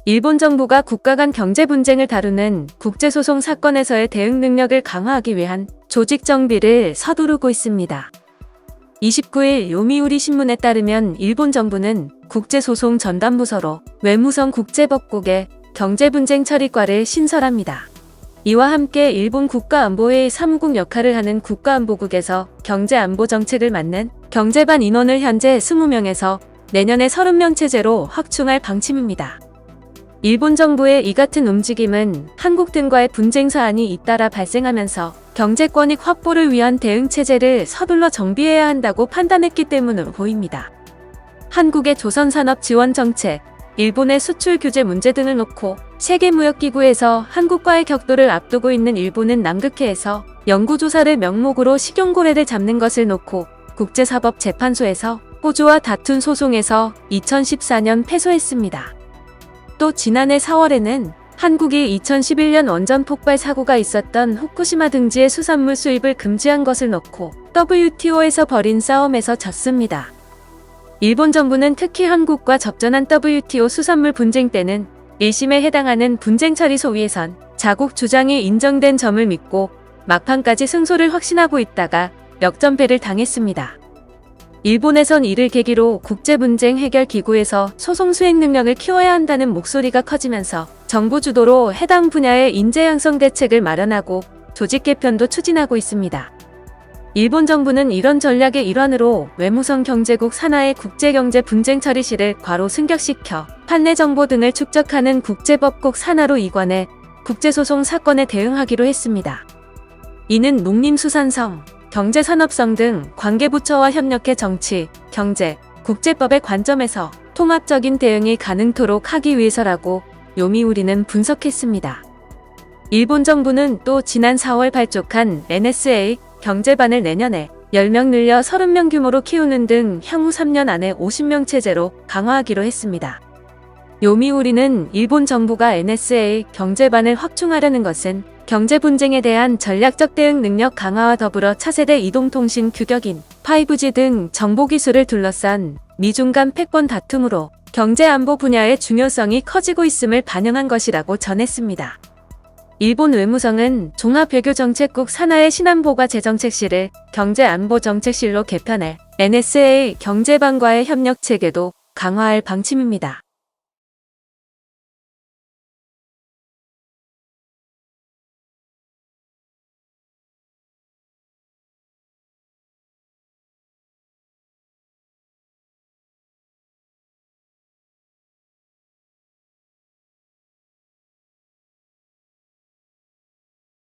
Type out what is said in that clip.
일본 정부가 국가 간 경제 분쟁을 다루는 국제소송 사건에서의 대응 능력을 강화하기 위한 조직 정비를 서두르고 있습니다. 29일 요미우리 신문에 따르면 일본 정부는 국제소송 전담부서로 외무성 국제법국의 경제분쟁 처리과를 신설합니다. 이와 함께 일본 국가안보회의 사무국 역할을 하는 국가안보국에서 경제안보 정책을 맡는 경제반 인원을 현재 20명에서 내년에 30명 체제로 확충할 방침입니다. 일본 정부의 이 같은 움직임은 한국 등과의 분쟁 사안이 잇따라 발생하면서 경제권익 확보를 위한 대응 체제를 서둘러 정비해야 한다고 판단했기 때문으로 보입니다. 한국의 조선산업 지원 정책, 일본의 수출 규제 문제 등을 놓고 세계무역기구에서 한국과의 격돌을 앞두고 있는 일본은 남극해에서 연구조사를 명목으로 식용고래를 잡는 것을 놓고 국제사법재판소에서 호주와 다툰 소송에서 2014년 패소했습니다. 또 지난해 4월에는 한국이 2011년 원전 폭발 사고가 있었던 후쿠시마 등지의 수산물 수입을 금지한 것을 놓고 WTO에서 벌인 싸움에서 졌습니다. 일본 정부는 특히 한국과 접전한 WTO 수산물 분쟁 때는 1심에 해당하는 분쟁처리 소위에선 자국 주장이 인정된 점을 믿고 막판까지 승소를 확신하고 있다가 역전패를 당했습니다. 일본에선 이를 계기로 국제분쟁 해결 기구에서 소송 수행 능력을 키워야 한다는 목소리가 커지면서 정부 주도로 해당 분야의 인재 양성 대책을 마련하고 조직 개편도 추진하고 있습니다. 일본 정부는 이런 전략의 일환으로 외무성 경제국 산하의 국제경제분쟁처리실을 과로 승격시켜 판례 정보 등을 축적하는 국제법국 산하로 이관해 국제소송 사건에 대응하기로 했습니다. 이는 농림수산성, 경제산업성 등 관계부처와 협력해 정치, 경제, 국제법의 관점에서 통합적인 대응이 가능토록 하기 위해서라고 요미우리는 분석했습니다. 일본 정부는 또 지난 4월 발족한 NSA 경제반을 내년에 10명 늘려 30명 규모로 키우는 등 향후 3년 안에 50명 체제로 강화하기로 했습니다. 요미우리는 일본 정부가 NSA 경제반을 확충하려는 것은 경제 분쟁에 대한 전략적 대응 능력 강화와 더불어 차세대 이동통신 규격인 5G 등 정보기술을 둘러싼 미중 간 패권 다툼으로 경제안보 분야의 중요성이 커지고 있음을 반영한 것이라고 전했습니다. 일본 외무성은 종합외교정책국 산하의 신안보가 재정책실을 경제안보정책실로 개편해 NSA 경제반과의 협력 체계도 강화할 방침입니다.